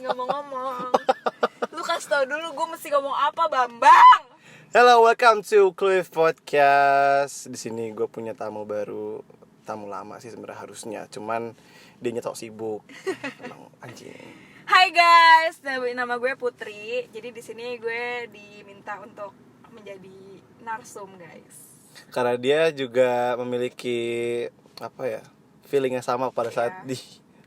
ngomong-ngomong. Lu kasih tau dulu gue mesti ngomong apa, Bambang. Hello, welcome to Cliff Podcast. Di sini gue punya tamu baru, tamu lama sih sebenarnya harusnya, cuman dia nyetok sibuk. Emang anjing. Hai guys, nama gue Putri. Jadi di sini gue diminta untuk menjadi narsum, guys. Karena dia juga memiliki feeling yang sama pada saat di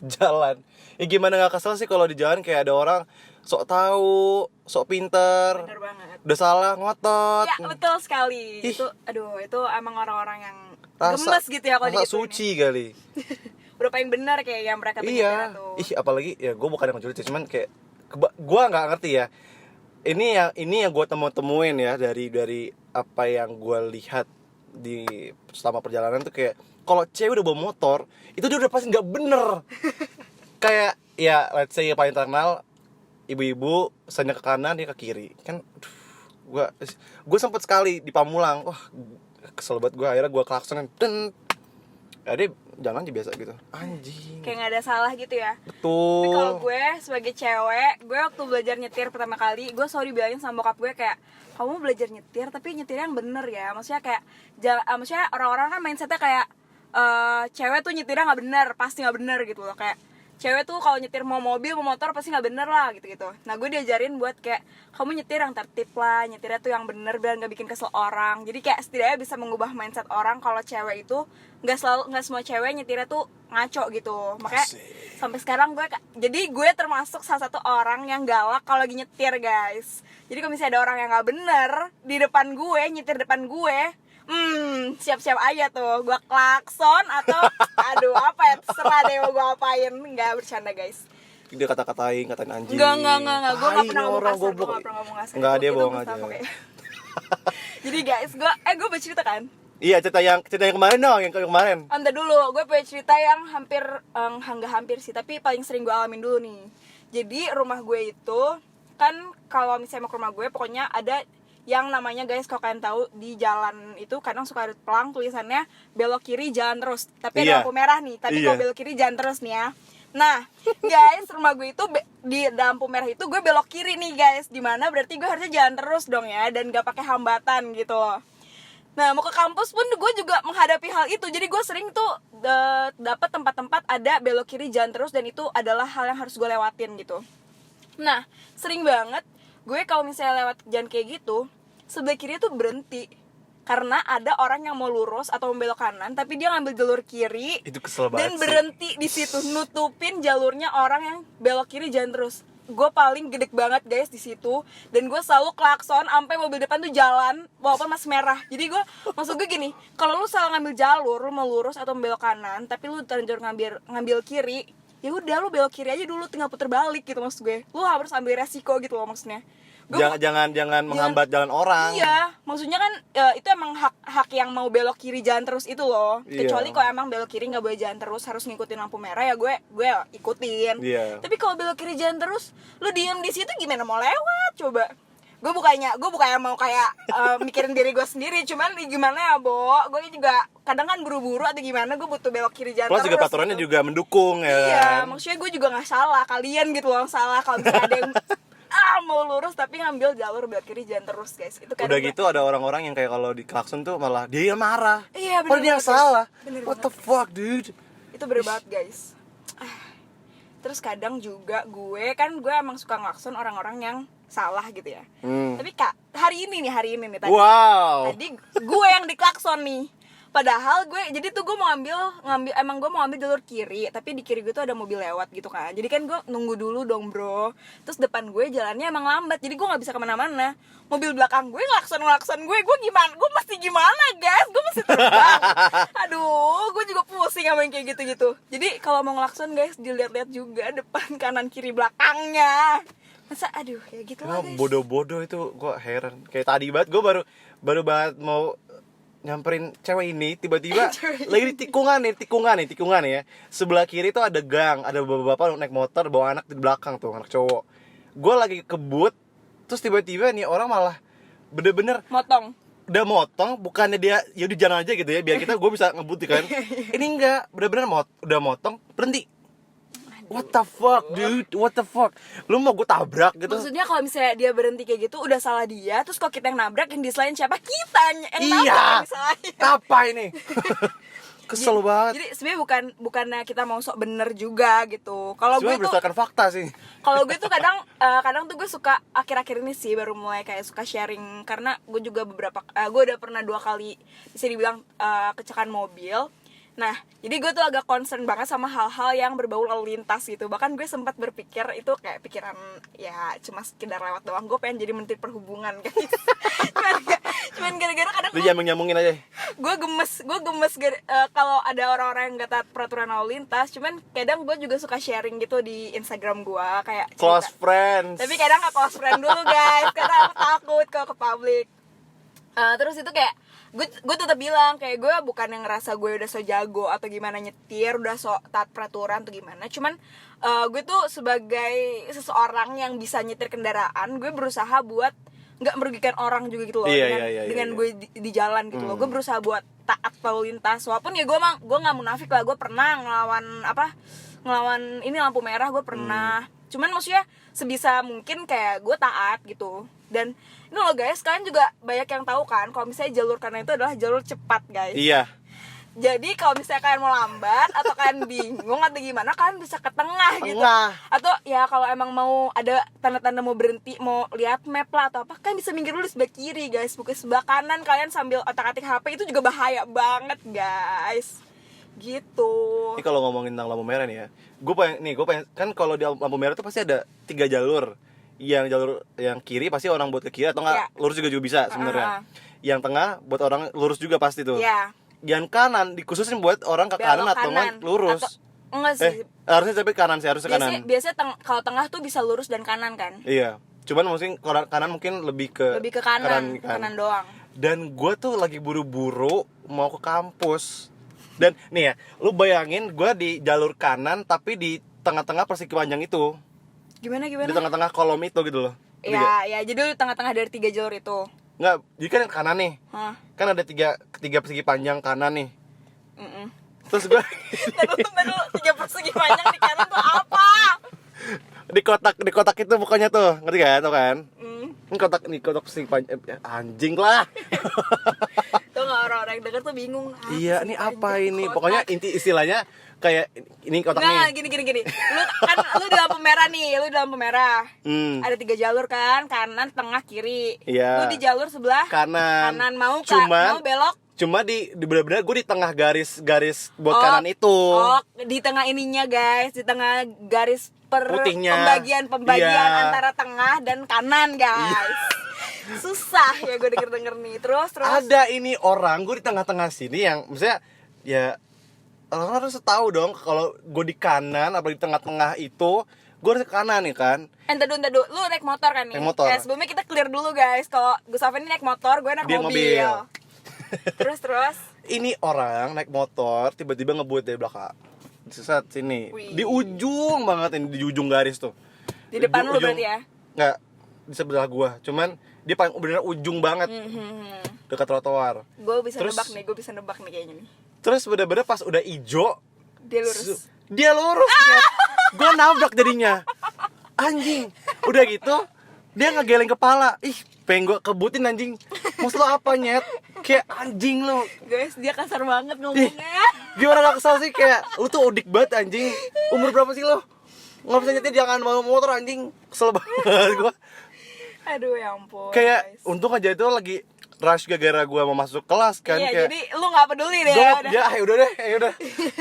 jalan. Ya gimana nggak kesel sih kalau di jalan kayak ada orang sok tahu, sok pinter. Bener banget. Udah salah ngotot. Ya betul sekali. Ih. Itu emang orang-orang yang Rasa, gemes gitu ya kalau rasa digituin. suci kali. Udah paling benar kayak yang mereka tuh Iya. tuh. Ih, apalagi ya gue bukan yang ngejulit sih, cuman kayak gue nggak ngerti ya. Ini yang gue temuin ya dari apa yang gue lihat di selama perjalanan tuh kayak kalau cewek udah bawa motor itu dia udah pasti nggak bener. Kayak ya let's say paling terkenal ibu-ibu sennya ke kanan dia ke kiri kan. Gue sempet sekali di Pamulang, wah kesel banget gue, akhirnya gue klaksonin dan ya dia jalan aja biasa gitu, anjing. Kayak nggak ada salah gitu ya. Betul. Tapi kalau gue sebagai cewek, gue waktu belajar nyetir pertama kali, gue selalu dibilangin sama bokap gue kayak, kamu belajar nyetir tapi nyetirnya yang bener ya. Maksudnya kayak maksudnya orang-orang kan mindsetnya kayak cewek tuh nyetirnya nggak bener, pasti nggak bener gitu loh. Kayak cewek tuh kalau nyetir mau mobil mau motor pasti nggak bener lah gitu-gitu. Nah gue diajarin buat kayak kamu nyetir yang tertib lah, nyetirnya tuh yang bener biar nggak bikin kesel orang. Jadi kayak setidaknya bisa mengubah mindset orang kalau cewek itu nggak semua cewek nyetirnya tuh ngaco gitu. Makanya sampai sekarang jadi gue termasuk salah satu orang yang galak kalau lagi nyetir, guys. Jadi kalau misalnya ada orang yang nggak bener di depan gue, nyetir depan gue, siap-siap aja tuh gue klakson atau aduh apa ya, terserah deh mau gue apain. Nggak bercanda, guys. Dia katain anjing. Enggak, gue nggak pernah ngomong kasar, goblok. gue nggak pernah ngomong kasar. Enggak, dia Itu bohong Mustafa, aja. kayak. Jadi guys, gue bercerita kan. Iya, cerita yang kemarin dong, yang kemarin. Anda dulu, gue punya cerita yang nggak hampir sih, tapi paling sering gue alamin dulu nih. Jadi rumah gue itu kan kalau misalnya mau ke rumah gue, pokoknya ada yang namanya, guys, kalau kalian tahu di jalan itu kadang suka ada pelang tulisannya belok kiri jalan terus, tapi ada lampu merah nih, tapi kalau belok kiri jalan terus nih ya. Nah, guys, rumah gue itu di lampu merah itu gue belok kiri nih, guys. Dimana berarti gue harusnya jalan terus dong ya, dan gak pakai hambatan gitu loh. Nah, mau ke kampus pun gue juga menghadapi hal itu. Jadi gue sering tuh dapat tempat-tempat ada belok kiri jalan terus, dan itu adalah hal yang harus gue lewatin gitu. Nah, sering banget gue kalau misalnya lewat jalan kayak gitu, sebelah kiri tuh berhenti karena ada orang yang mau lurus atau membelok kanan, tapi dia ngambil jalur kiri. Itu kesel banget dan berhenti di situ, nutupin jalurnya orang yang belok kiri jalan terus. Gue paling gedek banget, guys, di situ, dan gue selalu klakson sampai mobil depan tuh jalan walaupun masih merah. Jadi maksud gue gini, kalau lu salah ngambil jalur, lu mau lurus atau membelok kanan, tapi lu terlanjur ngambil kiri, ya udah lu belok kiri aja dulu, tinggal puter balik gitu. Maksud gue, lu harus ambil resiko gitu loh maksudnya. Jangan menghambat jalan orang. Iya, maksudnya kan itu emang hak yang mau belok kiri jalan terus itu loh. Iya. Kecuali kalau emang belok kiri nggak boleh jalan terus, harus ngikutin lampu merah, ya gue ikutin. Iya. Tapi kalau belok kiri jalan terus, lu diem di situ gimana mau lewat coba? Gue bukannya mau kayak mikirin diri gue sendiri, cuman gimana ya, Bo? Gue juga kadang kan buru-buru atau gimana, gue butuh belok kiri jalan Plus terus. juga peraturannya gitu. juga mendukung ya. Iya, kan? maksudnya gue juga nggak salah, kalian gitu loh yang salah kalau misalnya ada yang mau lurus tapi ngambil jalur belok kiri jalan terus, guys. Itu Udah gitu ada orang-orang yang kayak kalau di klakson tuh malah dia yang marah. Iya, bener padahal dia yang banget, salah. bener What the banget. fuck, dude? Itu bener banget, guys. Terus kadang juga gue emang suka ngelakson orang-orang yang salah gitu ya. Tapi hari ini nih tadi. Wow. Tadi gue yang diklakson nih. Padahal gue gue mau ambil jalur kiri, tapi di kiri gue tuh ada mobil lewat gitu kan. Jadi kan gue nunggu dulu dong, bro. Terus depan gue jalannya emang lambat, jadi gue nggak bisa kemana-mana. Mobil belakang gue ngelakson gue gimana? Gue mesti gimana, guys? Gue mesti terbang. Aduh, gue juga pusing sama yang kayak gitu-gitu. Jadi kalau mau ngelakson, guys, dilihat-lihat juga depan, kanan, kiri, belakangnya. Masa aduh kayak gitu lah, guys. Bodoh-bodoh itu gue heran. Kayak tadi banget gue baru banget mau nyamperin cewek ini, tiba-tiba lagi di tikungan ya. Sebelah kiri tuh ada gang, ada bapak-bapak naik motor bawa anak di belakang tuh, anak cowok. Gue lagi kebut, terus tiba-tiba nih orang malah bener-bener udah motong, bukannya dia ya udah jalan aja gitu ya biar gue bisa ngebut kan. Ini enggak, bener-bener udah motong, berhenti. what the fuck dude, what the fuck, lu mau gue tabrak gitu. Maksudnya kalau misalnya dia berhenti kayak gitu udah salah dia, terus kalau kita yang nabrak, yang disalahin siapa? Kita yang nabrak yang disalahin. Apa ini? Kesel banget. Jadi sebenarnya bukannya kita mau sok bener juga gitu. Kalau gue tuh berdasarkan fakta sih. Kalau gue tuh kadang tuh gue suka akhir-akhir ini sih baru mulai kayak suka sharing, karena gue juga gue udah pernah 2 kali bisa dibilang kecelakaan mobil. Nah, jadi gue tuh agak concern banget sama hal-hal yang berbau lalu lintas gitu. Bahkan gue sempat berpikir itu kayak pikiran ya cuma sekedar lewat doang. Gue pengen jadi menteri perhubungan guys. cuman gara-gara kadang Lu nyambungin aja. gue gemes kalau ada orang-orang yang gak taat peraturan lalu lintas. Cuman kadang gue juga suka sharing gitu di Instagram gue kayak Close friends. tapi kadang gak close friend dulu guys, karena aku takut kalau ke publik. Terus itu kayak gue tetap bilang kayak gue bukan yang ngerasa gue udah so jago atau gimana nyetir, udah so taat peraturan atau gimana. Cuman gue tuh sebagai seseorang yang bisa nyetir kendaraan, gue berusaha buat nggak merugikan orang juga gitu loh. Dengan gue di jalan gitu loh. Gue berusaha buat taat lalu lintas. Walaupun ya gue nggak munafik lah, gue pernah ngelawan ini lampu merah, gue pernah. Cuman maksudnya sebisa mungkin kayak gue taat gitu. Dan ini loh guys, kalian juga banyak yang tahu kan kalau misalnya jalur kanan itu adalah jalur cepat guys. Iya. Jadi kalau misalnya kalian mau lambat atau kalian bingung atau gimana, kalian bisa ke tengah gitu. Atau ya kalau emang mau ada tanda-tanda mau berhenti, mau lihat map lah atau apa, kan bisa minggir dulu di sebelah kiri guys, bukan sebelah kanan. Kalian sambil otak-atik HP itu juga bahaya banget guys. Gitu. Ini kalau ngomongin tentang lampu merah nih ya, gue pengen kan kalau di lampu merah tuh pasti ada 3 jalur. Yang jalur yang kiri pasti orang buat ke kiri atau enggak lurus juga bisa sebenarnya. Yang tengah buat orang lurus juga pasti tuh. Yang kanan dikhususin buat orang ke kanan atau enggak lurus. Enggak sih. Harusnya tapi kanan sih, harusnya kanan. Biasanya kalau tengah tuh bisa lurus dan kanan kan? Iya. Cuman mungkin kanan mungkin lebih ke kanan doang. Dan gue tuh lagi buru-buru mau ke kampus. Dan nih ya, lu bayangin gue di jalur kanan tapi di tengah-tengah persegi panjang itu. Gimana? Di tengah-tengah kolom itu gitu loh. Ya, jadi lu tengah-tengah dari 3 jalur itu. Enggak, jadi kan yang kanan nih. Kan ada tiga persegi panjang kanan nih. Terus gue Baru 3 persegi panjang di kanan tuh apa? di kotak itu bukannya tuh, ngerti gak? Tuh kan? Ini kotak persegi panjang, anjing lah. Tuh nggak, orang-orang yang denger tuh bingung. Iya, ini apa ini? Pokoknya inti istilahnya kayak ini kotak nih. Gini. Lu di lampu merah nih, lu di lampu merah. Ada 3 jalur kan, kanan, tengah, kiri. Iya. Lu di jalur sebelah kanan. mau belok. Cuma di bener-bener gue di tengah garis buat kanan itu. Di tengah ininya guys, di tengah garis putihnya. Pembagian antara tengah dan kanan guys. Susah ya gue denger nih. Terus ada ini orang gue di tengah-tengah sini yang maksudnya ya orang harus tahu dong kalau gue di kanan apa di tengah-tengah itu gue harus ke kanan nih kan. Entah dulu lu naik motor kan nih. Naik motor. Sebelumnya kita clear dulu guys. Kalau Gustaf ini naik motor, gue naik mobil. Terus ini orang naik motor tiba-tiba ngebut dari belakang. Sesat sini. Wih. Di ujung banget ini, di ujung garis tuh. Di depan lu berarti ya? Enggak, di sebelah gua. Cuman dia paling bener ujung banget. Dekat trotoar. Gue bisa nebak nih kayaknya nih. Terus bener-bener pas udah ijo Dia lurus. Gue nabrak jadinya. Anjing. Udah gitu dia ngegeleng kepala. Ih, pengen gue kebutin anjing. Maksud lo apa nyet? Kayak anjing lo. Guys, dia kasar banget ngomongnya. Gimana gak kesal sih? Kayak lu tuh udik banget anjing. Umur berapa sih lo? Nggak bisa nyetir, jangan bawa motor anjing. Kesel banget gue. Aduh ya ampun. Kayak guys. untung aja itu lagi rush gara-gara gue mau masuk kelas kan. Iya, kayak, jadi lu gak peduli deh. Udah deh.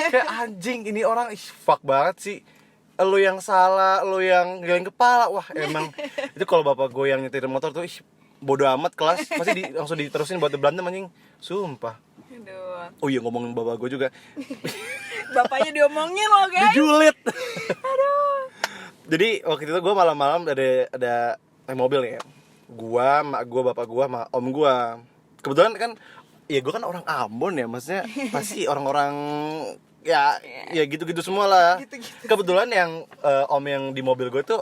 Kayak anjing, ini orang fuck banget sih. Lu yang salah, lu yang geleng kepala. Wah emang itu kalau bapak gue yang nyetir motor tuh bodo amat kelas. Pasti langsung diterusin buat berantem anjing. Sumpah. Aduh. Oh iya, ngomongin bapak gue juga. Bapaknya diomongin loh guys. Dijulit. Aduh. Jadi waktu itu gue malam-malam ada naik mobil nih ya. Gua, mak gua, bapak gua, sama om gua. Kebetulan kan ya gua kan orang Ambon ya, maksudnya pasti orang-orang ya gitu-gitu semua lah. Kebetulan yang om yang di mobil gue tuh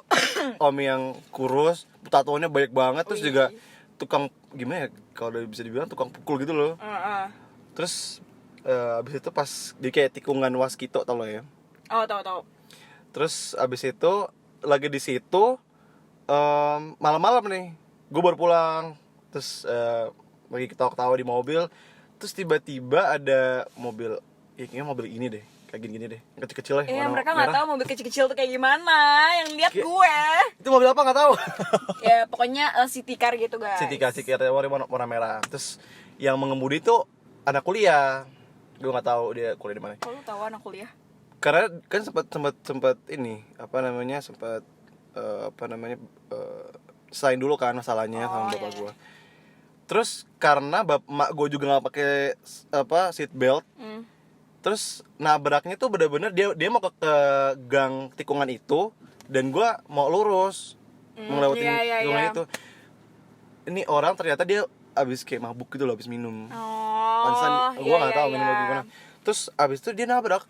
om yang kurus, tatoannya banyak banget, terus juga tukang gimana ya kalau bisa dibilang tukang pukul gitu loh. Terus abis itu pas dia kayak tikungan waskito tau lo ya. Oh tahu. Terus abis itu lagi di situ malam-malam nih gue baru pulang, terus lagi ketawa-ketawa di mobil, terus tiba-tiba ada mobil, ya kayaknya mobil ini deh, kayak gini-gini deh, yang kecil-kecil lah, warna Mereka nggak merah. tahu mobil kecil-kecil tuh kayak gimana, yang lihat Kayak- gue. Itu mobil apa nggak tahu. Ya pokoknya city car gitu guys. City Car warna merah. Terus yang mengemudi tuh anak kuliah, gue nggak tahu dia kuliah di mana. Kok lu tahu anak kuliah? Karena kan sempat ini sempat selain dulu kan masalahnya sama bapak iya. gue. Terus karena mak gue juga nggak pakai seat belt, terus nabraknya tuh bener-bener dia mau ke gang tikungan itu, dan gue mau lurus melewati Iya. tikungan itu. Ini orang ternyata dia abis kayak mabuk gitu loh, abis minum. Pantesan gue nggak tahu minum gimana. Terus abis itu dia nabrak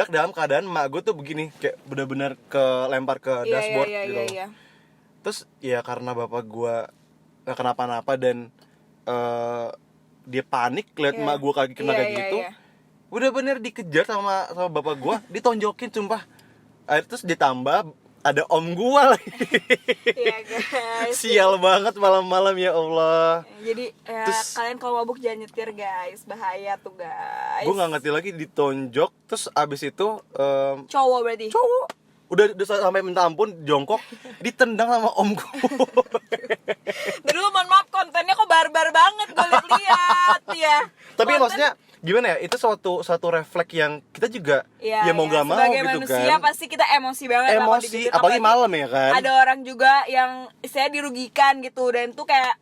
dalam keadaan mak gue tuh begini, kayak bener-bener lempar ke dashboard gitu. Iya. Terus ya karena bapak gue gak kenapa-napa dan dia panik lihat Iya. mak gue kena kayak Iya, gitu. iya. Bener-bener dikejar sama bapak gue, ditonjokin sumpah. Terus ditambah ada om gue lagi. Iya guys. Sial banget malam-malam, ya Allah. Jadi Terus- kalian kalau mabuk jangan nyetir guys, bahaya tuh guys. Gue nggak ngerti lagi, ditonjok. Terus abis itu Cowok berarti. cowok udah sampai minta ampun, jongkok, ditendang sama om gue. Dulu mohon maaf kontennya kok barbar banget gue lihat ya. Tapi Konten- maksudnya gimana ya, itu suatu refleks yang kita juga ya mau gak mau sebagai gitu manusia kan. pasti kita emosi banget lah kalau Emosi, digituin. apalagi malam ya kan. Ada orang juga yang saya dirugikan gitu, dan tuh kayak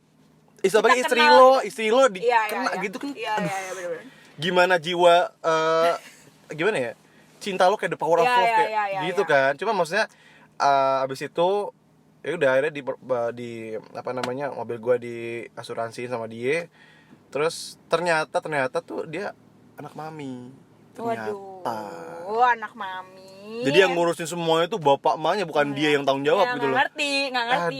Apalagi kita istri lo iya, kena iya. gitu kan. Iya benar-benar. Gimana jiwa gimana ya, cinta lo kayak the power of Iya, love, iya, kayak iya, gitu iya. kan. Cuma maksudnya abis itu ya udah akhirnya di mobil gue diasuransiin sama dia. Terus ternyata tuh dia anak mami. Ternyata. Waduh, anak mami. Jadi yang ngurusin semuanya tuh bapak emaknya, bukan dia yang tanggung jawab Ya, gitu loh. nggak ngerti.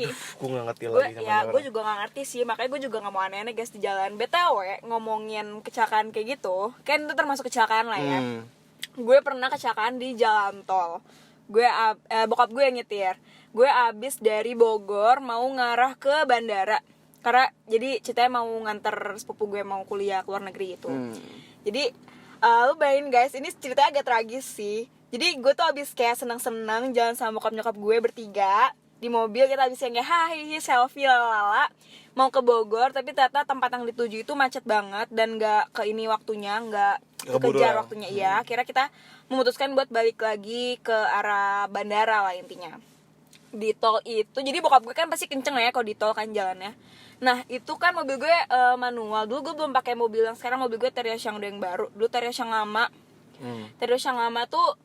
Aduh, gue gak ngerti Gue lagi sama dia gue orang. juga nggak ngerti sih, makanya gue juga nggak mau aneh-aneh guys di jalan. BTW ngomongin kecelakaan kayak gitu, kan itu termasuk kecelakaan lah ya. Gue pernah kecelakaan di jalan tol. Bokap gue yang nyetir. Gue abis dari Bogor mau ngarah ke bandara. Karena jadi ceritanya mau nganter sepupu gue mau kuliah ke luar negeri gitu. Jadi lu bayangin guys, ini ceritanya agak tragis sih. Jadi gue tuh abis kayak seneng-seneng jalan sama bokap nyokap gue bertiga di mobil. Kita abis yang kayak hai selfie lalala mau ke Bogor, tapi ternyata tempat yang dituju itu macet banget dan nggak ke ini waktunya, nggak Keburu kejar lah. waktunya. Iya, akhirnya kita memutuskan buat balik lagi ke arah bandara lah intinya. Di tol itu, jadi bokap gue kan pasti kenceng ya kalau di tol kan jalannya. Nah itu kan mobil gue manual. Dulu gue belum pakai mobil yang sekarang, mobil gue Terios yang udah yang baru. Dulu Terios yang lama. Terios yang lama tuh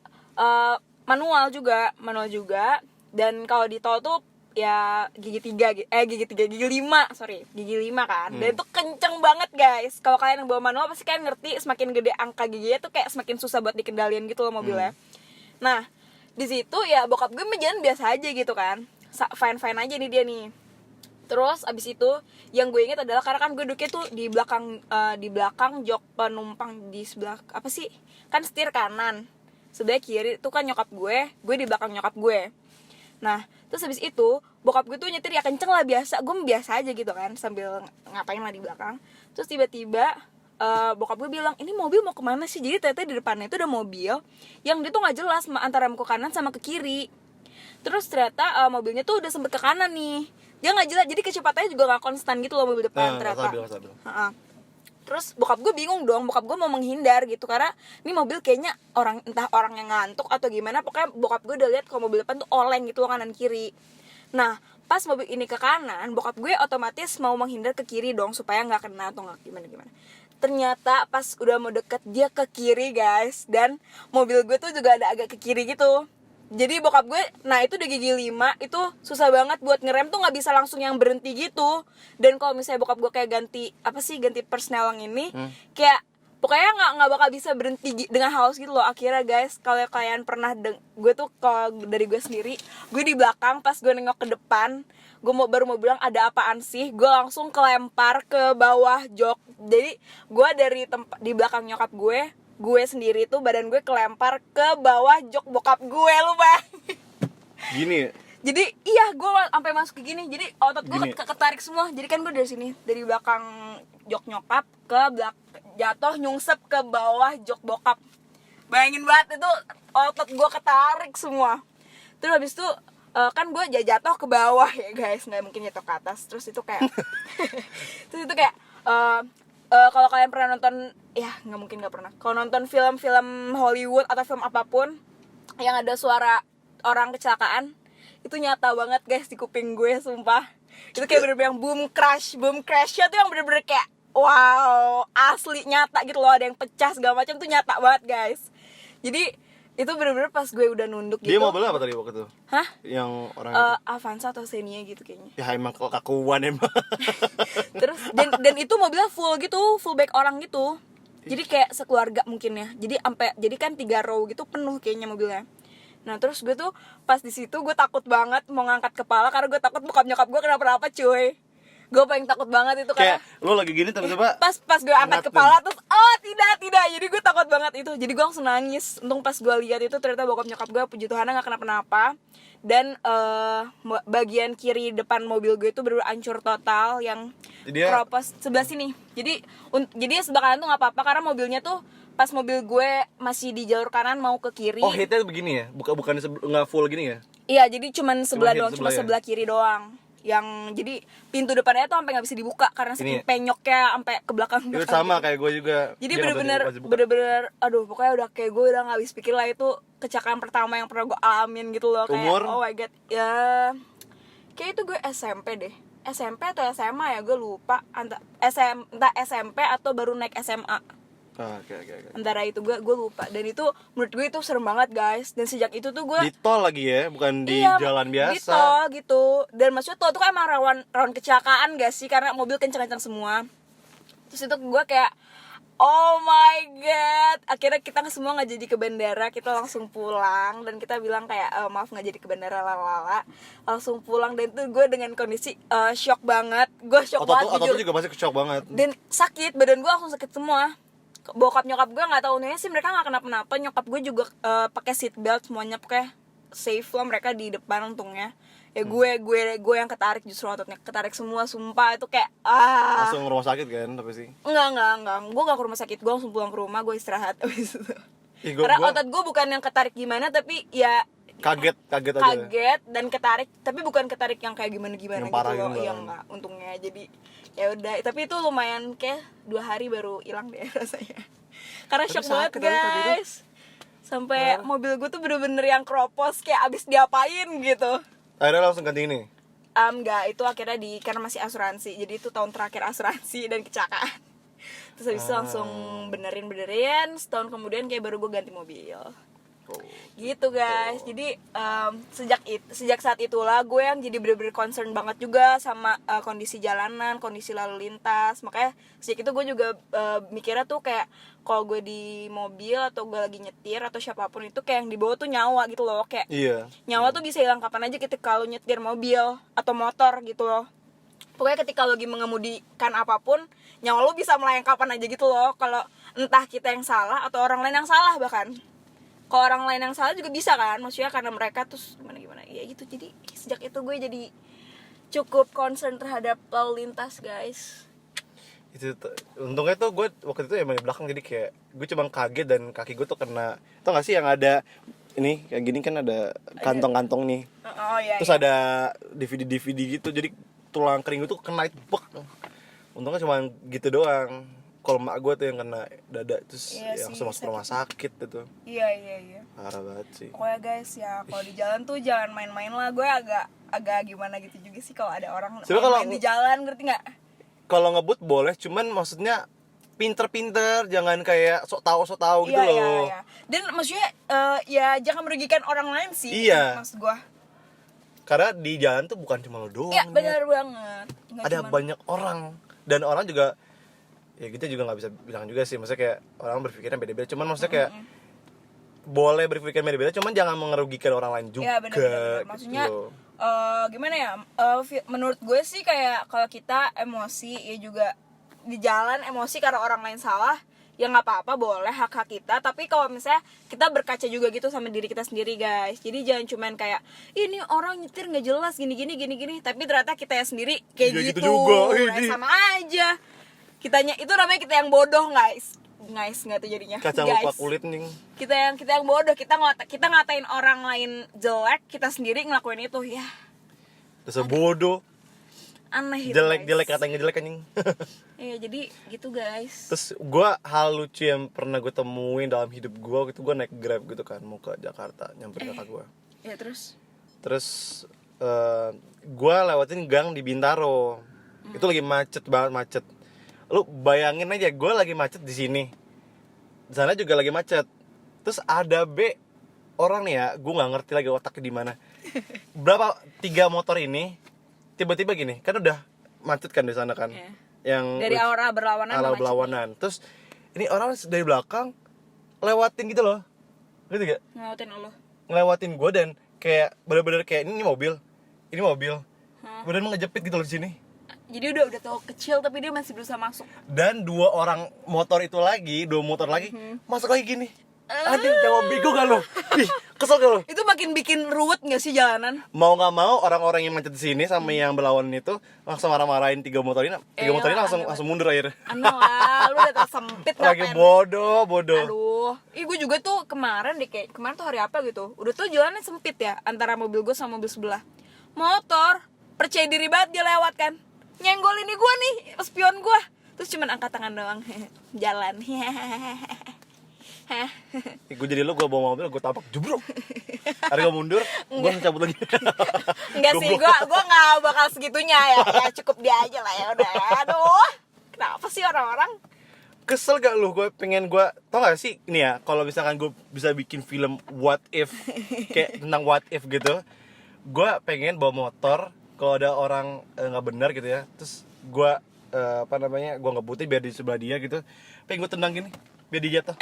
manual juga. Dan kalau di tol tuh ya gigi 5 kan. Dan itu kenceng banget guys. Kalau kalian yang bawa manual pasti kalian ngerti, semakin gede angka giginya tuh kayak semakin susah buat dikendaliin gitu loh mobilnya. Nah di situ ya bokap gue jalan biasa aja gitu kan, fine aja nih dia nih. Terus abis itu yang gue inget adalah karena kan gue duduknya tuh di belakang jok penumpang, di sebelah apa sih, kan setir kanan, sebelah kiri tuh kan nyokap gue di belakang nyokap gue. Nah terus abis itu bokap gue tuh nyetir ya kenceng lah biasa, gue biasa aja gitu kan sambil ngapain lah di belakang. Terus tiba-tiba bokap gue bilang, ini mobil mau kemana sih? Jadi ternyata di depannya itu ada mobil yang dia tuh nggak jelas antara mau ke kanan sama ke kiri. Terus ternyata mobilnya tuh udah sempet ke kanan nih, dia nggak jelas, jadi kecepatannya juga nggak konstan gitu loh mobil depan ternyata. Stabil. Terus bokap gue bingung dong, bokap gue mau menghindar gitu karena ini mobil kayaknya entah orang yang ngantuk atau gimana. Pokoknya bokap gue udah lihat kalau mobil depan tuh oleng gitu loh, kanan kiri. Nah pas mobil ini ke kanan, bokap gue otomatis mau menghindar ke kiri dong supaya nggak kena atau nggak gimana. Ternyata pas udah mau deket dia ke kiri guys, dan mobil gue tuh juga ada agak ke kiri gitu. Jadi bokap gue, nah itu udah gigi 5, itu susah banget buat ngerem tuh, nggak bisa langsung yang berhenti gitu. Dan kalau misalnya bokap gue kayak ganti persneling ini, kayak pokoknya nggak bakal bisa berhenti dengan halus gitu loh. Akhirnya guys, kalau kalian pernah gue tuh, kalau dari gue sendiri, gue di belakang pas gue nengok ke depan, gue baru mau bilang ada apaan sih, gue langsung kelempar ke bawah jok. Jadi gue dari tempat di belakang nyokap gue gue sendiri tuh badan gue kelempar ke bawah jok bokap gue, lu bang. Gini ya? Jadi iya gue sampai masuk ke gini, jadi otot gue Gini. ketarik semua. Jadi kan gue dari sini, dari belakang jok nyokap ke jatuh nyungsep ke bawah jok bokap. Bayangin banget itu otot gue ketarik semua. Terus habis itu kan gue jatuh ke bawah ya guys, nggak mungkin jatuh ke atas. Terus itu kayak terus itu kayak kalau kalian pernah nonton, ya nggak mungkin nggak pernah, kalau nonton film-film Hollywood atau film apapun yang ada suara orang kecelakaan, itu nyata banget guys di kuping gue, sumpah. Itu kayak bener-bener yang boom crashnya tuh yang bener-bener kayak wow, asli nyata gitu loh, ada yang pecah segala macam tuh nyata banget guys. Jadi itu bener-bener pas gue udah nunduk gitu. Dia mobil apa tadi waktu itu? Hah? Yang orang itu? Avanza atau Xenia gitu kayaknya. Ya emang kok kakuan emang. Terus dan itu mobilnya full gitu, full back orang gitu. Jadi kayak sekeluarga mungkin ya. Jadi kan 3 row gitu penuh kayaknya mobilnya. Nah terus gue tuh pas di situ gue takut banget mau ngangkat kepala karena gue takut bokap nyokap gue kenapa-napa cuy. Gue paling takut banget itu karena Kayak lu lagi gini tiba-tiba pas gue angkat ngeliatin. kepala terus tidak, jadi gue takut banget itu. Jadi gue langsung nangis. Untung pas gue lihat itu ternyata bokap nyokap gue puji Tuhan nggak kenapa-napa. Dan bagian kiri depan mobil gue itu bener-bener hancur total, yang Dia- keropos sebelah sini. Jadi sebelah kanan tuh nggak apa-apa karena mobilnya tuh pas mobil gue masih di jalur kanan mau ke kiri. Oh, hitnya begini ya? Bukan nggak full gini ya? Iya, jadi cuman sebelah hit doang, cuma sebelah ya? sebelah kiri doang. Yang jadi pintu depannya tuh sampai nggak bisa dibuka karena saking Ini- penyoknya sampai ke belakang. Itu sama kayak gue juga. Jadi Dia nggak bener-bener bisa buka. bener-bener aduh, pokoknya udah kayak gue udah nggak habis pikir lah, itu kecelakaan pertama yang pernah gue alamin gitu loh. Kayak Umur? oh my god, ya kayak itu gue SMP deh, SMP atau SMA ya, gue lupa. Entah SMP atau baru naik SMA, Oke. antara itu gue lupa. Dan itu menurut gue itu serem banget guys. Dan sejak itu tuh gue Di tol lagi ya, bukan di iya, jalan di biasa. tol gitu. Dan maksudnya tol itu kan emang rawan kecelakaan gak sih, karena mobil kencang-kencang semua. Terus itu gue kayak oh my god, akhirnya kita semua nggak jadi ke bandara, kita langsung pulang. Dan kita bilang kayak maaf nggak jadi ke bandara, lalala, langsung pulang. Dan itu gue dengan kondisi shock banget, gue shock banget Otot jujur. tuh juga pasti shock banget. Dan sakit, badan gue langsung sakit semua. Bokap nyokap gue nggak tahu nih sih, mereka nggak kenapa-napa. Nyokap gue juga pakai seat belt, semuanya pakai safe lah, mereka di depan untungnya. Ya gue yang ketarik, justru ototnya ketarik semua, sumpah. Itu kayak Langsung rumah sakit kan, tapi sih. enggak, gue nggak ke rumah sakit, gue langsung pulang ke rumah, gue istirahat abis itu. Ih, gua Karena otot gue bukan yang ketarik gimana, tapi ya kaget aja. kaget dan ketarik, tapi bukan ketarik yang kayak gimana Yang gitu parah loh. gitu Iya kan. enggak, untungnya. Jadi ya udah, tapi itu lumayan kayak 2 hari baru hilang deh rasanya. Karena Tapi shock banget sakit kan tadi itu? guys. Sampai mobil gue tuh bener-bener yang keropos, kayak abis diapain gitu. Akhirnya langsung ganti ini. Enggak, itu akhirnya karena masih asuransi. Jadi itu tahun terakhir asuransi dan kecelakaan. Terus habis itu langsung benerin, setahun kemudian kayak baru gue ganti mobil. Oh. Gitu guys. Jadi sejak saat itulah gue yang jadi bener-bener concern banget juga sama kondisi jalanan, kondisi lalu lintas. Makanya sejak itu gue juga mikirnya tuh kayak kalau gue di mobil atau gue lagi nyetir atau siapapun itu, kayak yang dibawa tuh nyawa gitu loh. Kayak Iya. nyawa tuh bisa hilang kapan aja ketika lo nyetir mobil atau motor gitu loh. Pokoknya ketika lo lagi mengemudikan apapun, nyawa lo bisa melayang kapan aja gitu loh. Kalau entah kita yang salah atau orang lain yang salah bahkan. Kalau orang lain yang salah juga bisa kan, maksudnya karena mereka terus gimana ya gitu. Jadi sejak itu gue jadi cukup concern terhadap lalu lintas guys. Untungnya tuh gue waktu itu emang di belakang, jadi kayak gue cuma kaget dan kaki gue tuh kena, tau gak sih yang ada ini kayak gini kan, ada kantong-kantong nih. Oh iya. Terus ada DVD gitu, jadi tulang kering gue tuh kena itu, bek. Untungnya cuma gitu doang. Kalau emak gue tuh yang kena dada, terus Iya yang sih, langsung masuk rumah sakit itu. Iya. Parah banget sih. Pokoknya guys ya, kalau di jalan tuh jangan main-main lah. Gue agak gimana gitu juga sih kalau ada orang Sebenernya kalau- main di jalan, ngerti nggak? Kalau ngebut boleh, cuman maksudnya pinter-pinter, jangan kayak sok tahu gitu loh. Iya. Dan maksudnya ya jangan merugikan orang lain sih. Iya. Maksud gue. Karena di jalan tuh bukan cuma lo doang. Iya Nyet. benar banget. Nggak Ada cuman- banyak orang, dan orang juga, ya kita juga nggak bisa bilang juga sih, maksudnya kayak orang berpikirnya beda-beda, cuman maksudnya kayak boleh berpikir beda-beda, cuman jangan merugikan orang lain juga. Iya benar. Maksudnya gitu loh. gimana ya? Menurut gue sih kayak kalau kita emosi ya juga di jalan emosi karena orang lain salah, ya nggak apa-apa, boleh, hak-hak kita. Tapi kalau misalnya kita berkaca juga gitu sama diri kita sendiri guys, jadi jangan cuman kayak ini orang nyetir nggak jelas gini tapi ternyata kita ya sendiri kayak Ya gitu, gitu juga, Nah, sama aja kitanya, itu namanya kita yang bodoh guys nggak tuh jadinya Kaca guys. lupa kulit nih. Kita yang bodoh, kita ngatain orang lain jelek, kita sendiri ngelakuin itu ya. Dasar bodoh. Aneh itu, Jelek guys. katanya jelek anjing. Iya, jadi gitu guys. Terus gue hal lucu yang pernah gue temuin dalam hidup gue gitu, gue naik Grab gitu kan mau ke Jakarta nyamperin kakak gue. Ya terus Gue lewatin gang di Bintaro. Itu lagi macet banget, macet. Lu bayangin aja, gue lagi macet di sini, di sana juga lagi macet. Terus ada orang nih ya, gue nggak ngerti lagi otaknya di mana. Berapa 3 motor ini tiba-tiba gini, kan udah macet kan di sana kan. Iya. Yang dari arah berlawanan arah sama berlawanan. Terus ini orang dari belakang lewatin gitu loh. Gitu gak? ngautin lo. Ngelewatin gue dan kayak bener-bener kayak ini mobil. Bener ngejepit gitu loh di sini. Jadi udah tahu kecil tapi dia masih berusaha masuk. Dan 2 motor lagi masuk lagi gini. Aduh, jangan bego gak lo? Ih, kesel gak lo? Itu makin bikin ruwet nggak sih jalanan? Mau nggak mau orang-orang yang macet di sini sama yang berlawanan itu langsung marah-marahin 3 motor ini. 3 motor ini langsung mundur akhirnya. Aneh lah, lu udah tersempit Lagi ngapain? bodoh. Aduh, gue juga tuh kemarin tuh hari apa gitu. Udah tuh jalannya sempit ya antara mobil gue sama mobil sebelah. Motor, percaya diri banget dia lewat kan. Nyenggol ini gue nih, spion gue. Terus cuman angkat tangan doang. Jalan. Gue jadi gue bawa mobil, gue tabrak, jebrok. Hari gue mundur, gue cabut lagi. Enggak sih, gue nggak bakal segitunya ya. Ya cukup dia aja lah ya udah. Aduh, kenapa sih orang-orang? Kesel gak lu? Gue pengen tau gak sih ini ya, kalau misalkan gue bisa bikin film what if, kayak tentang what if gitu, gue pengen bawa motor kalau ada orang nggak benar gitu ya, terus gue gue ngebutin biar di sebelah dia gitu, pengen gue tendang gini biar dia jatuh.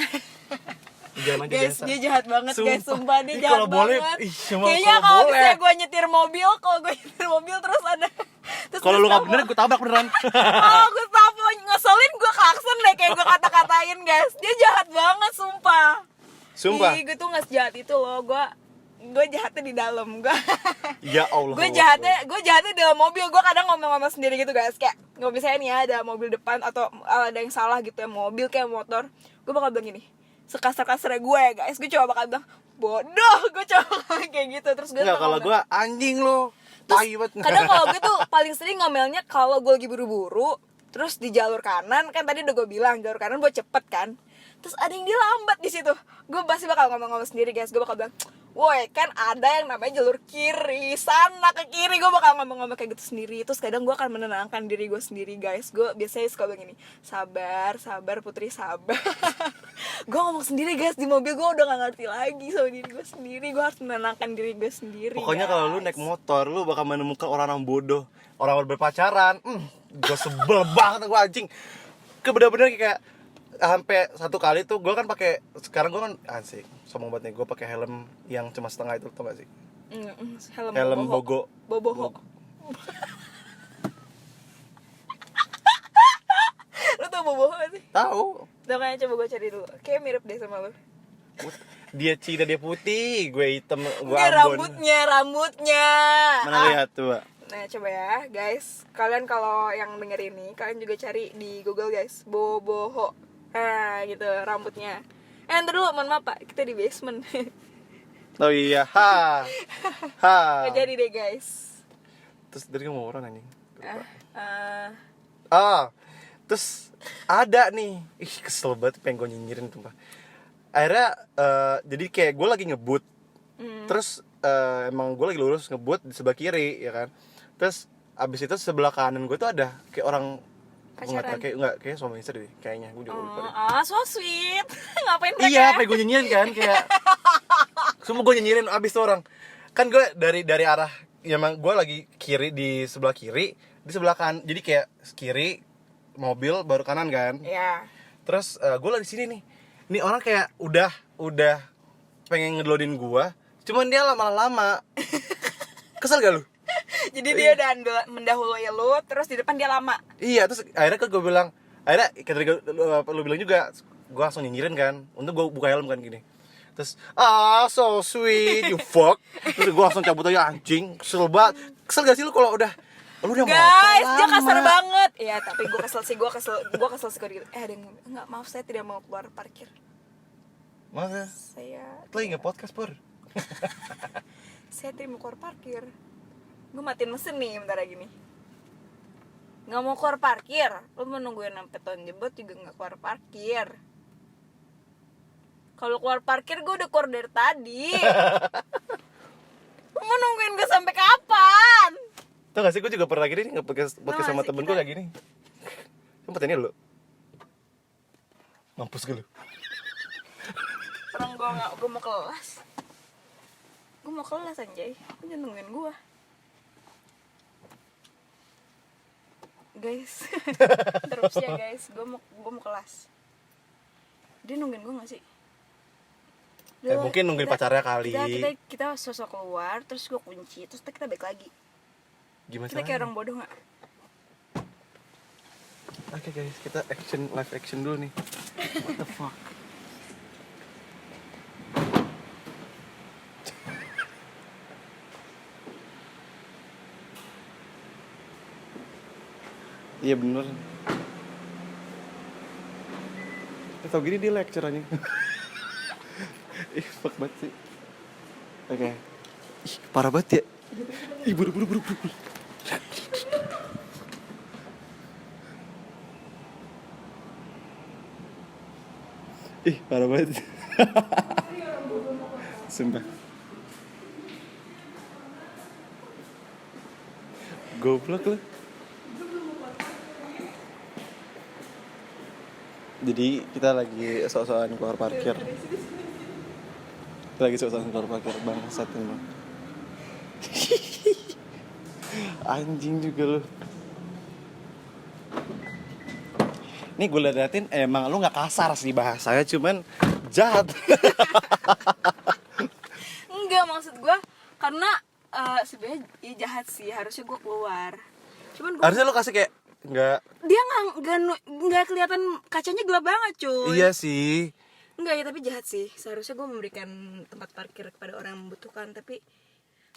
Jangan aja Guys, biasa. dia jahat banget guys, sumpah dia Ih, jahat kalau boleh, banget. cuma Kayaknya kalau kalau boleh. misalnya gue nyetir mobil terus ada Kalau lu nggak bener, gue tabrak beneran. Oh, gue tahu ngeselin, gue klakson deh kayak gue kata-katain guys. Dia jahat banget sumpah. Ih, gue tuh nggak sejahat itu loh. Gue jahatnya di dalam gue. Ya Allah. gue jahatnya di dalam mobil. Gue kadang ngomong-ngomong sendiri gitu guys, kayak nggak misalnya nih ya ada mobil depan atau ada yang salah gitu ya, mobil kayak motor, gue bakal bilang gini, sekasar-kasarnya gue ya guys, gue coba bakal bilang bodoh, gue coba kayak gitu. Terus gue nggak, kalau gue anjing lo. Kadang kalau gue tuh paling sering ngomelnya kalau gue lagi buru-buru, terus di jalur kanan, kan tadi udah gue bilang jalur kanan buat cepet kan, terus ada yang dia lambat di situ, gue pasti bakal ngomong-ngomong sendiri guys. Gue bakal bilang, woi kan ada yang namanya jalur kiri, sana ke kiri. Gue bakal ngomong-ngomong kayak gitu sendiri. Terus kadang gue akan menenangkan diri gue sendiri guys. Gue biasanya suka bilang gini, sabar putri, sabar. Gue ngomong sendiri guys di mobil, gue udah gak ngerti lagi sama diri gue sendiri. Gue harus menenangkan diri gue sendiri. Pokoknya kalau lu naik motor, lu bakal menemukan orang-orang bodoh, orang berpacaran. Gue sebel banget gue anjing. Bener-bener kayak sampai satu kali tuh gue kan pakai, sekarang gue kan asik sombong banget nih, gue pakai helm yang cuma setengah itu, tau gak sih? Helm Bogo. Lu tau boboho gak sih? Tahu. Tuh kayaknya coba gue cari dulu. Kayak mirip deh sama lu. Dia Cina, dia putih, gue hitam, gue Dia Ambon. rambutnya. Mana lihat tuh? Nah coba ya guys, kalian kalau yang denger ini, kalian juga cari di Google guys, boboho. Nah gitu rambutnya. Ntar dulu, mohon maaf pak, kita di basement. Oh iya, ha. Gak jadi deh guys. Terus dari ngomong orang anjing. Terus ada nih, kesel banget, pengen gue nyinyirin tuh pak. Akhirnya jadi kayak gue lagi ngebut, terus emang gue lagi lurus ngebut di sebelah kiri ya kan. Terus abis itu sebelah kanan gue tuh ada kayak orang pacaran. Kayak suami istri deh kayaknya, gue juga lupa deh. So sweet. Ngapain mereka? Iya, pengen gue nyinyirin kan, kayak semua gue nyinyirin abis tuh orang. Kan gue dari arah, ya emang gue lagi kiri, di sebelah kiri, di sebelah kanan, jadi kayak kiri mobil baru kanan kan. Iya. Terus gue lagi di sini nih. Ini orang kayak udah pengen ngedownloadin gue, cuman dia lama-lama. Kesel gak lu? Jadi dia udah mendahului lu, terus di depan dia lama. Iya, terus akhirnya kan gue bilang, akhirnya ketika lu bilang juga, gue langsung nyingkirin kan. Untuk gue buka helm kan gini. Terus so sweet you fuck. Terus gue langsung cabut aja anjing. Kesel banget. Kesel gak sih lu kalau udah lu udah Guys, mau dia kasar banget. Iya, tapi gue kesel sih, gue kesel sih kalau gitu. Ada yang enggak, maaf saya tidak mau keluar parkir. Masa? Saya Lagi nge-podcast Pur. saya tidak mau keluar parkir. Gue matiin mesin nih bentar lagi nih. Nggak mau keluar parkir. Lu mau nungguin sampai tahun jebot juga nggak keluar parkir. Kalau keluar parkir gue udah keluar dari tadi. Lu mau nungguin gue sampai kapan? Tau gak sih gue juga pernah gini nge-podcast sama temen gue kayak gini. Sempet ini lu. Mampus gue lu. Orang gue mau kelas. Gue mau kelas anjay. Lu jangan nungguin gue. Guys, terus ya guys, gue mau kelas. Dia nungguin gue nggak sih? Mungkin nungguin pacarnya kali. Kita sosok keluar, terus gue kunci, terus kita balik lagi. Gimana Kita kayak orang bodoh nggak? Oke guys, kita live action dulu nih. What the fuck? Iya bener. Tau gini dia lecture aja. Ih fuck banget sih. Oke. Ih parah banget ya. Ih buru. Ih parah banget. Sumpah. Goblok lu. Jadi kita lagi sok-sokan keluar parkir. Kita lagi sok-sokan keluar parkir, bangsat emang. Anjing juga lu. Nih gue liatin emang lu gak kasar sih bahasanya, cuman jahat. Enggak, maksud gue karena sebenarnya ya jahat sih, harusnya gue keluar. Cuman gue Harusnya lu kasih kayak nggak. Dia nggak kelihatan kacanya gelap banget cuy. Iya sih. Enggak ya, tapi jahat sih. Seharusnya gue memberikan tempat parkir kepada orang yang membutuhkan, tapi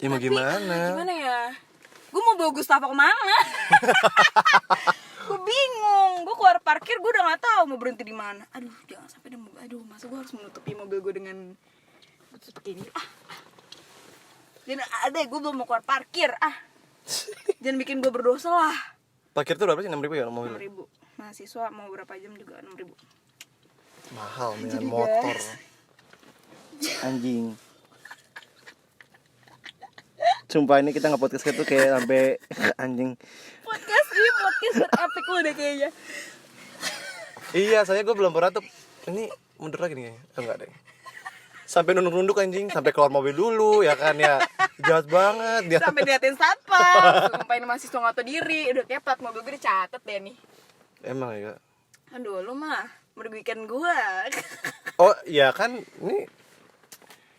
Ya mau gimana? gimana ya? Gue mau bawa Gustavo kemana? Gue bingung. Gue keluar parkir, gue udah nggak tahu mau berhenti di mana. Aduh, jangan sampai masa gue harus menutupi mobil gue dengan seperti ini. Dan ada gue belum mau keluar parkir. Jangan bikin gue berdosa lah. Parkir tuh berapa sih? 6.000 ya mobil? 6.000. Mahasiswa mau berapa jam juga 6.000. Mahal dengan Jadi, motor. guys. Anjing. Sumpah ini kita nge-podcast tuh kayak sampai anjing. Podcast terepik lu deh kayaknya. Iya, saya gue belum pernah tuh. Ini mundur lagi nih kayaknya. Enggak deh. Sampai nunduk-nunduk anjing, sampai keluar mobil dulu ya kan ya. Jahat banget dia. Sampai diliatin satpam. Sumpah ini mahasiswa nggak tahu diri. Udah kayak plat mobil gue dicatat deh nih. Emang ya. Aduh, lu mah merugikan gua. Oh, iya kan ini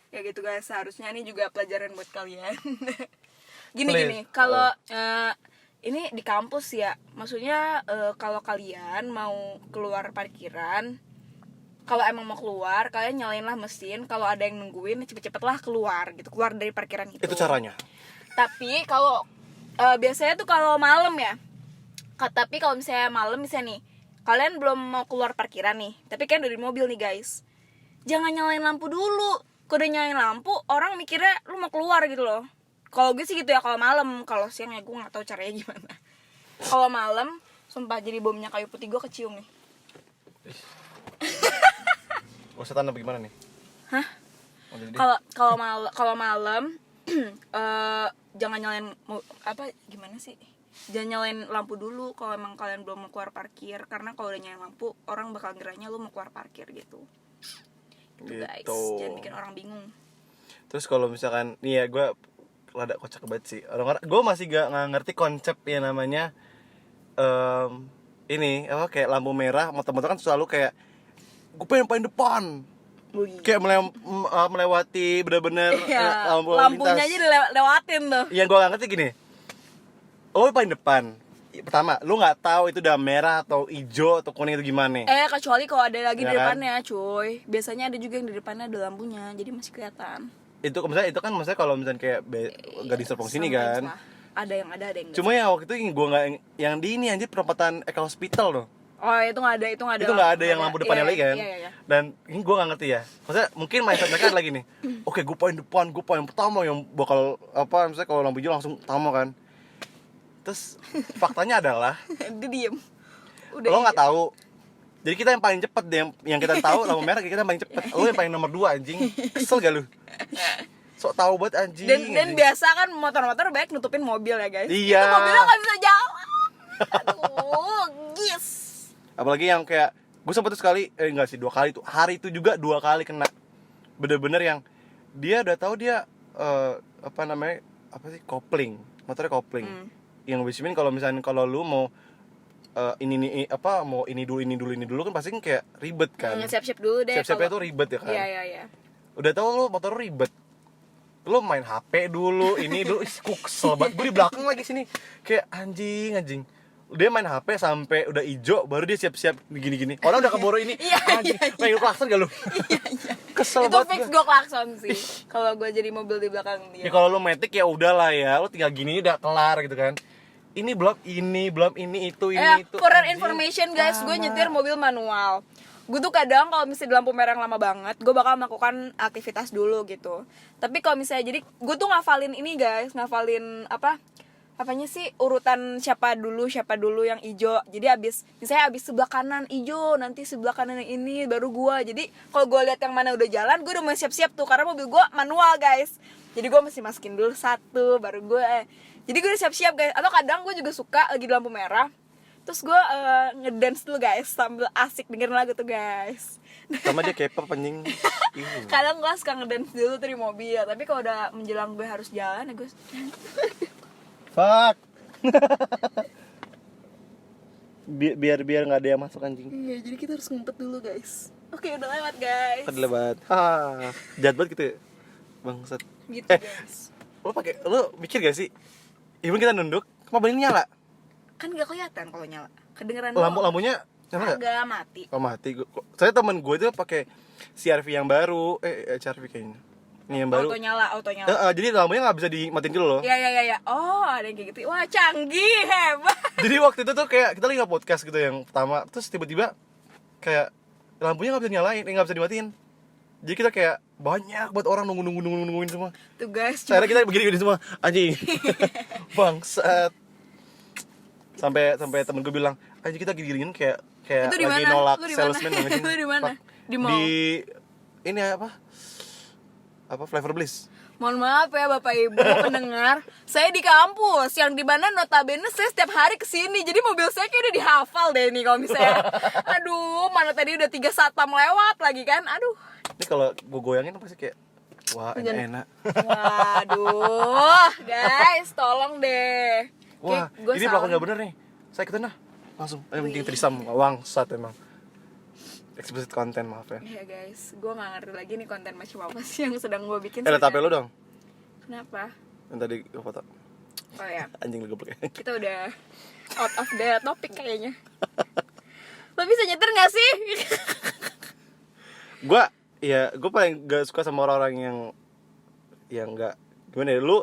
Ya gitu guys, seharusnya ini juga pelajaran buat kalian. Gini Please. kalau ini di kampus ya, maksudnya kalau kalian mau keluar parkiran, kalau emang mau keluar, kalian nyalainlah mesin. Kalau ada yang nungguin, cepet-cepetlah keluar gitu, keluar dari parkiran itu. itu caranya. Tapi kalau biasanya tuh kalau malam ya. Tapi kalau misalnya malam misalnya nih, kalian belum mau keluar parkiran nih, tapi kan udah di mobil nih guys. Jangan nyalain lampu dulu. Kalau udah nyalain lampu, orang mikirnya lu mau keluar gitu loh. Kalau gue sih gitu ya kalau malam. Kalau siang ya gue nggak tahu caranya gimana. Kalau malam, sumpah jadi bomnya kayu putih gue kecium nih. Gak usah tanda gimana nih? Hah? Oh, jadi Kalau malam jangan nyalain gimana sih? Jangan nyalain lampu dulu kalau emang kalian belum mau keluar parkir, karena kalau udah nyalain lampu orang bakal ngiranya lu mau keluar parkir gitu. Gitu guys, jangan bikin orang bingung. Terus kalau misalkan nih ya gue rada kocak banget sih. Orang-orang gue masih gak ngerti konsep yang namanya ini apa kayak lampu merah, motor-motor kan selalu kayak gue pengen paling depan. Kayak melewati bener-bener Ya, lampu lampunya lintas. aja dilewatin tuh. Yang gue gak ngerti gini. Oh paling depan. pertama lu nggak tahu itu udah merah atau hijau atau kuning itu gimana. Kecuali kalau ada lagi Ya di kan? depannya, cuy. Biasanya ada juga yang di depannya ada lampunya, jadi masih kelihatan. Itu misalnya itu kan maksudnya kalau misalnya kayak gading serpong sini Sometimes kan. lah. Ada yang ada yang Cuma yang waktu itu gue nggak yang di ini anjir perempatan Eka Hospital loh. Oh, itu nggak ada, itu nggak ada. Itu nggak ada yang lampu depannya Iya, lagi kan. Iya. Dan ini gue nggak ngerti ya. Maksudnya mungkin mindset mereka lagi nih. Oke, gue paling depan, gue paling pertama yang bakal apa misalnya kalau lampu hijau langsung pertama kan. Terus faktanya adalah Dia diem. lo nggak tahu. Jadi kita yang paling cepet deh, yang kita tahu lampu merah kita yang paling cepet. Lo yang paling nomor 2 anjing. Kesel gak lu? Sok tahu banget anjing. Dan anjing. biasa kan motor-motor baik nutupin mobil ya guys. Iya. Itu mobilnya nggak bisa jalan. Aduh, gis. Apalagi yang kayak gue sempet tuh sekali, enggak sih 2 kali tuh. Hari itu juga 2 kali kena. Bener-bener yang dia udah tahu dia apa namanya? Apa sih? Kopling. Motornya kopling. Yang basically kalau misalnya kalau lu mau ini apa mau ini dulu kan pasti kan kayak ribet kan. Siap-siap dulu deh. Siap-siapnya tuh ribet ya kan. Iya. Udah tahu lu motor ribet. Lu main HP dulu, ini dulu kesel banget. Gue di belakang lagi sini kayak anjing. Dia main HP sampai udah hijau baru dia siap-siap gini-gini. Orang udah keburu ini. Anjing. Pengen lu klakson gak lu? Iya. Kesel Itu banget. fix gue klakson sih. Kalau gue jadi mobil di belakang dia. Ya kalau lu metik ya udahlah ya, lu tinggal gini udah kelar gitu kan. Ini belum ini itu. For your Anjing. information guys, gue Lama. nyetir mobil manual. Gue tuh kadang kalau misalnya di lampu merah yang lama banget, gue bakal melakukan aktivitas dulu gitu. Tapi kalau misalnya jadi gue tuh ngafalin ini guys, ngafalin apanya sih urutan siapa dulu yang hijau. Jadi misalnya abis sebelah kanan hijau, nanti sebelah kanan yang ini baru gue. Jadi kalau gue lihat yang mana udah jalan, gue udah mau siap-siap tuh karena mobil gue manual guys. Jadi gue mesti masukin dulu satu baru gue. Jadi gue udah siap-siap guys. Atau kadang gue juga suka lagi di lampu merah, terus gue ngedance dulu guys sambil asik dengerin lagu tuh guys. Sama dia K-pop anjing. Kadang gue suka ngedance dulu tuh di mobil, tapi kalau udah menjelang gue harus jalan ya gue Fuck. biar nggak ada yang masuk anjing. iya, jadi kita harus ngumpet dulu guys. Oke, udah lewat guys. Kan lebat. Jahat banget gitu ya. Bangsat. Gitu guys. Lu mikir gak sih? Even kita nunduk, mobilnya nyala. Kan gak kelihatan kalau nyala. Kedengeran Lampunya nyala enggak? agak mati. Oh, mati. Saya temen gue itu pakai CR-V yang baru. CR-V kayaknya. Ini yang baru. Auto nyala. Jadi lampunya nggak bisa dimatiin dulu loh. Iya. Oh, ada yang kayak gitu. Wah, canggih, hebat. Jadi waktu itu tuh kayak kita lagi nge-podcast gitu yang pertama, terus tiba-tiba kayak lampunya nggak bisa nyalain, nggak bisa dimatiin. Jadi kita kayak banyak buat orang nungguin semua. Tuh guys, Akhirnya kita begini semua, anjing. Bangsat. Sampai temen gue bilang, anjing kita gini-giniin kayak itu di lagi mana? nolak Lu di salesman mana? anjing. Lu di mana? Pak, Di mall. Di ini apa Flavor Bliss. Mohon maaf ya Bapak Ibu pendengar, saya di kampus yang dimana notabene saya setiap hari kesini, jadi mobil saya kayak udah dihafal deh nih kalau misalnya. Aduh, mana tadi udah 3 satpam lewat lagi kan, aduh. Ini kalau gue goyangin pasti kayak wah enak. Waduh, guys, tolong deh. Wah, Gua ini salah. pelakon gak bener nih. Saya ikutin dah. Langsung. Penting trisam wangsat emang. Explicit konten, maaf ya. Iya guys, gue gak ngerti lagi nih konten macam apa sih yang sedang gue bikin. Lihat HP lu dong. Kenapa? Yang tadi gue foto. Oh ya, Anjing lu goblok ya. kita udah out of the topic kayaknya. Lo bisa nyetir gak sih? Gue paling gak suka sama orang-orang yang gak, gimana ya, lu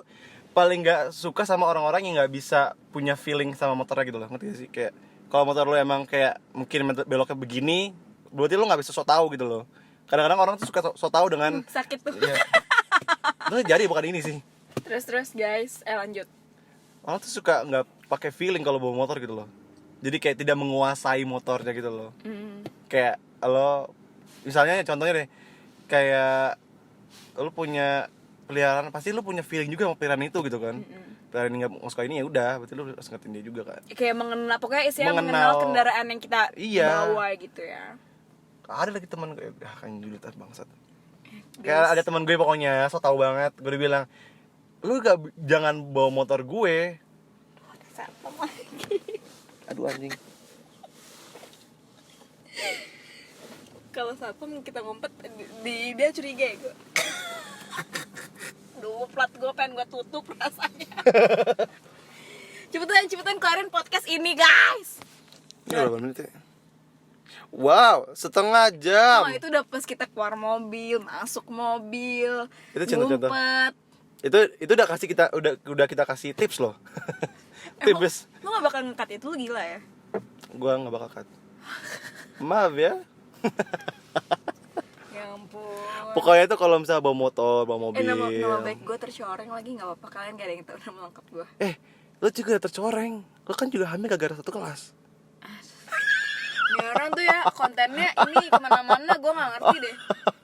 paling gak suka sama orang-orang yang gak bisa punya feeling sama motornya gitu loh, ngerti gak sih? Kayak kalau motor lu emang kayak mungkin beloknya begini, berarti lu gak bisa sok tahu gitu loh. Kadang-kadang orang tuh suka sok tahu dengan Sakit tuh. ya, itu jadi bukan ini sih. Terus guys, lanjut. Orang tuh suka nggak pakai feeling kalau bawa motor gitu loh. Jadi kayak tidak menguasai motornya gitu loh. Kayak lo misalnya contohnya deh, kayak lo punya peliharaan, pasti lo punya feeling juga sama peliharaan itu gitu kan. Peliharaan ini nggak suka ini ya udah, berarti lo harus ngertiin dia juga kan. Kayak mengenal, pokoknya istilahnya mengenal kendaraan yang kita Iya. bawa gitu ya. Ada lagi teman gue, kan julitan bangsat. Kayak ada teman gue pokoknya so tau banget, gue udah bilang lu jangan bawa motor gue. Satpam lagi. Aduh anjing. Kalau satpam kita ngumpet dia curiga ya gue. Duh, plat gue pengen gue tutup rasanya. Cepetan kelarin podcast ini guys. Ini berapa menit ya? Wow, setengah jam. Oh itu udah pas kita keluar mobil, masuk mobil, Itu contoh-contoh. ngumpet. Itu udah kasih kita udah kita kasih tips loh. Tips. Lu gak bakal nge-cut itu, lu gila ya. Gua nggak bakal cut. Maaf ya. Ya ampun. Pokoknya itu kalau misalnya bawa motor, bawa mobil. Nama baik gue tercoreng lagi, gak apa-apa, kalian gak ada yang tahu nama lengkap gue. Lo juga udah tercoreng. Lo kan juga hamil gara-gara satu kelas. Ini orang tuh ya kontennya ini kemana-mana, gue gak ngerti deh.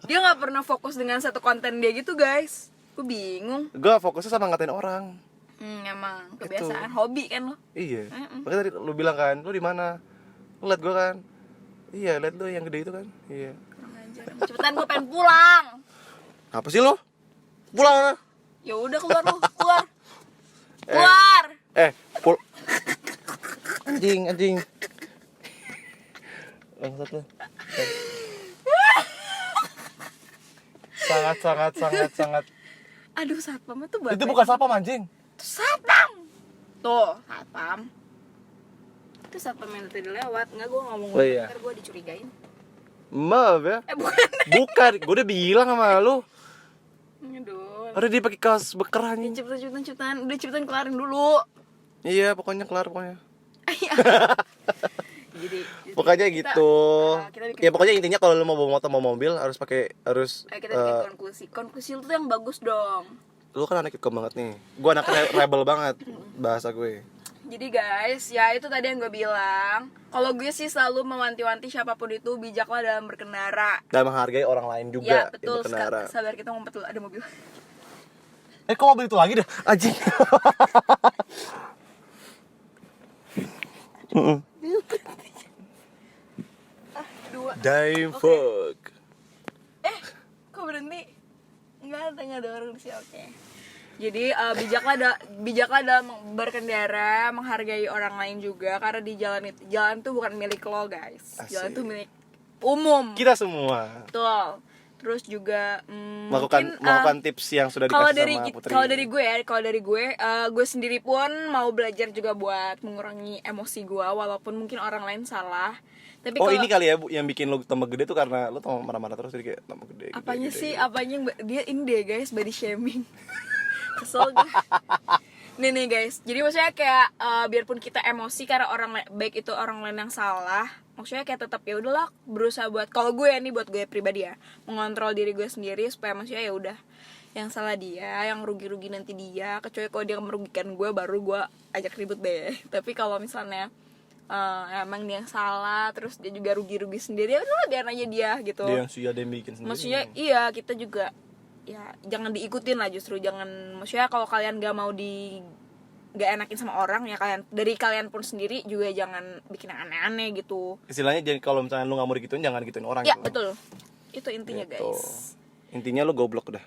Dia gak pernah fokus dengan satu konten dia gitu guys. Gue bingung. Gue fokusnya sama ngatain orang. Emang kebiasaan, hobi kan lo. Iya. Makanya tadi lo bilang kan, lo di mana? Lo liat gue kan? Iya, liat lo yang gede itu kan? Iya. Kurang ajar. Cepetan gue pengen pulang. Apa sih lo? Pulang mana? Ya udah keluar lu, keluar. Keluar. Anjing. Bangsat lo. Sangat. Aduh, satpam itu buat Itu bukan satpam anjing. Itu satpam. Tuh, satpam. Itu satpam yang tadi lewat. Enggak, gue ngomong Oh, iya. ntar gue dicurigain. Maaf ya. Bukan. Gue udah bilang sama lu. Aduh. Ada dia pakai kaos beker anjing. Cepetan. Udah cepetan kelarin dulu. Iya, pokoknya kelar pokoknya. Jadi Pokoknya kita- gitu. kita bikin- Ya pokoknya intinya kalau lu mau bawa motor mau mobil harus Ayo kita bikin konklusi. Konklusi lu tuh yang bagus dong. lu kan anak ikom banget nih. Gua anak rebel banget bahasa gue. Jadi guys, ya itu tadi yang gue bilang. Kalau gue sih selalu mewanti-wanti siapapun itu bijaklah dalam berkendara. Dan menghargai orang lain Ya juga yang betul. berkendara. Sabar, kita ngumpet dulu, ada mobil. Kok mobil itu lagi dah? Anjing. Dua. Dime fuck. Kok berhenti? Enggak ada orang di sini. Oke. Jadi bijaklah dalam berkendara, menghargai orang lain juga karena di jalan tuh bukan milik lo guys. Jalan Asik. tuh milik umum. Kita semua Betul. Terus juga melakukan tips yang sudah kalau dikasih dari sama Putri. kalau dari gue sendiri pun mau belajar juga buat mengurangi emosi gue walaupun mungkin orang lain salah. Tapi Oh kalau ini kali ya Bu, yang bikin lu tambah gede tuh karena lu tambah marah-marah terus jadi kayak tambah gede. apanya gede, sih? gede. Apanya dia ini deh guys, body shaming. Kesel gue. Nih guys. Jadi maksudnya kayak biarpun kita emosi karena baik itu orang lain yang salah, maksudnya kayak tetap ya udahlah berusaha buat kalau gue nih buat gue pribadi ya, mengontrol diri gue sendiri supaya maksudnya ya udah yang salah dia, yang rugi-rugi nanti dia, kecuali kalau dia merugikan gue baru gue ajak ribut deh. Tapi kalau misalnya emang dia yang salah terus dia juga rugi-rugi sendiri ya udahlah biar aja dia gitu. Dia yang sudah dia bikin sendiri. Maksudnya iya kita juga ya jangan diikutin lah, justru jangan, maksudnya kalau kalian gak mau gak enakin sama orang ya kalian pun sendiri juga jangan bikin yang aneh-aneh gitu. Istilahnya jadi kalau misalnya lu nggak mau digituin jangan gituin orang Ya gitu. betul, itu intinya Gitu. guys. Intinya lu goblok udah.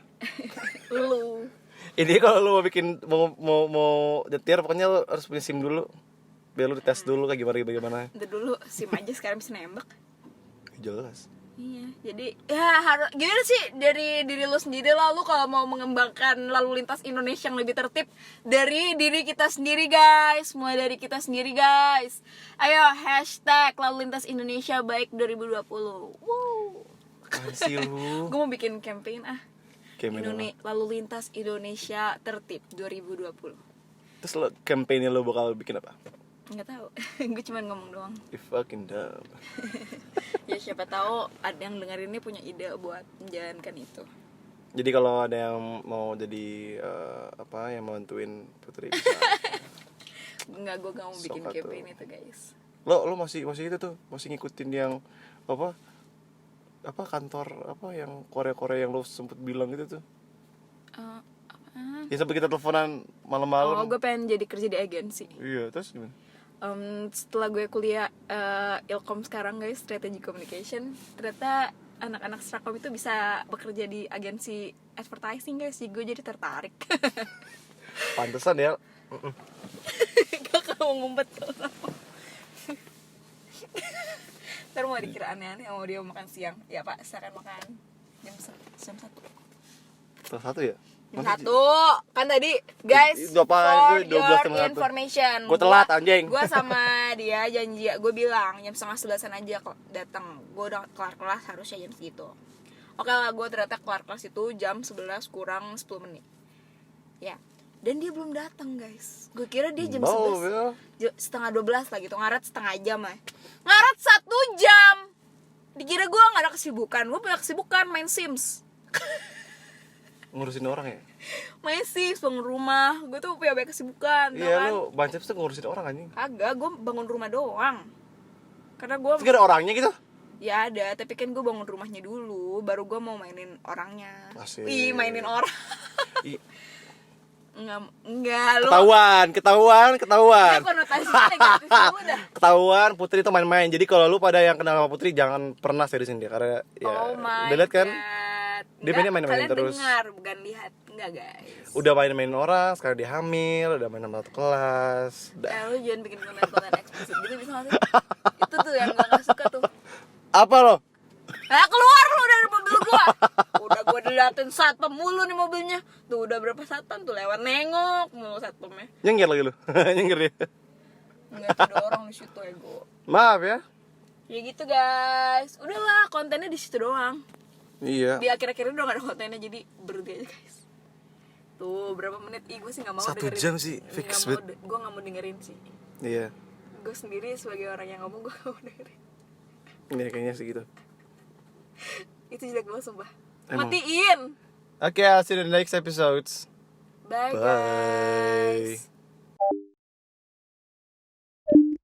Lu Ini kalau lu mau bikin mau nyetir pokoknya lu harus punya SIM dulu. Biar lu dites dulu kayak gimana. udah dulu sim aja sekarang bisa nembak. Jelas. Iya, jadi ya harus gimana sih dari diri lu sendiri lah, lu kalau mau mengembangkan lalu lintas Indonesia yang lebih tertib dari diri kita sendiri guys, mulai dari kita sendiri guys. Ayo hashtag lalu lintas Indonesia baik 2020. Wow. Apaan sih lu? Gue mau bikin campaign Campaign lalu lintas Indonesia tertib 2020. Terus lo campaign lo bakal bikin apa? Nggak tahu, gue cuma ngomong doang. You fucking dumb. Ya siapa tahu ada yang dengerin ini punya ide buat menjalankan itu. Jadi kalau ada yang mau jadi yang mau bantuin Putri bisa. Enggak, gue gak mau bikin Sok atuh. campaign itu guys. Lo masih itu tuh masih ngikutin yang apa kantor yang Korea yang lo sempet bilang gitu tuh. Ya sampai kita teleponan malam-malam. Oh, gue pengen jadi kerja di agensi. Iya, terus gimana? Setelah gue kuliah Ilkom sekarang guys, strategy communication, ternyata anak-anak Strakom itu bisa bekerja di agensi advertising guys. Jadi gue jadi tertarik. Pantesan ya. Gak mau ngumpet kalau ntar mau dikira aneh-aneh mau dia makan siang. Ya pak, silakan makan jam 1. Salah satu ya? Jam 1. Kan tadi guys, Itu apaan? for Itu 12 your jam 1. information, Gua telat, anjing. Gue sama dia janji, gue bilang jam 10:30 aja datang. Gue udah kelar kelas harusnya jam segitu. Oke lah, gue ternyata kelar kelas itu jam 11 kurang 10 menit. Ya, dan dia belum datang guys. Gue kira dia jam 11 setengah 12 lah gitu, ngaret setengah jam lah. Ngaret 1 jam. Dikira gue gak ada kesibukan. Gue punya kesibukan main Sims. Ngurusin orang ya? Main Sims, bangun rumah. Gue tuh punya banyak kesibukan. Iya, kan? lu Bancep tuh ngurusin orang anjing. Kagak, gue bangun rumah doang. Karena gue Terus gak ada orangnya gitu? ya ada, tapi kan gue bangun rumahnya dulu, baru gue mau mainin orangnya. Asik. Ih, mainin orang. Ih, Enggak, lu. Ketahuan. Ya, konotasinya negatif udah. Ketahuan Putri itu main-main. Jadi kalau lu pada yang kenal sama Putri jangan pernah seriusin dia karena ya Oh my udah lihat kan? God. Dia mainnya main-main Kalian terus. dengar, bukan lihat. Enggak, guys. Udah main-main orang, sekarang dia hamil, udah main sama satu kelas. Udah. Lu jangan bikin konten-konten eksplisit gitu bisa gak sih? Itu tuh yang gue gak suka tuh. Apa lo? Nah, keluar lu dari mobil gua. Udah gua diliatin satpam mulu nih mobilnya. Tuh udah berapa satpam tuh lewat nengok mulu satpamnya. Nyengir lagi lu. Nyengir dia. Enggak ada orang di situ ego. Maaf ya. Ya gitu guys. Udahlah, kontennya di situ doang. Iya. Di akhir-akhir udah gak ada kontennya, jadi berhenti aja guys. Tuh berapa menit? Ih, gue sih gak mau 1 dengerin. jam sih, fix banget. Gue gak mau dengerin sih. Iya. Gue sendiri sebagai orang yang ngomong gue gak mau dengerin. Ini kayaknya sih gitu. Itu jelek banget sumpah. Emang. Matiin. Oke, I'll see you in the next episodes. Bye. Bye. Guys.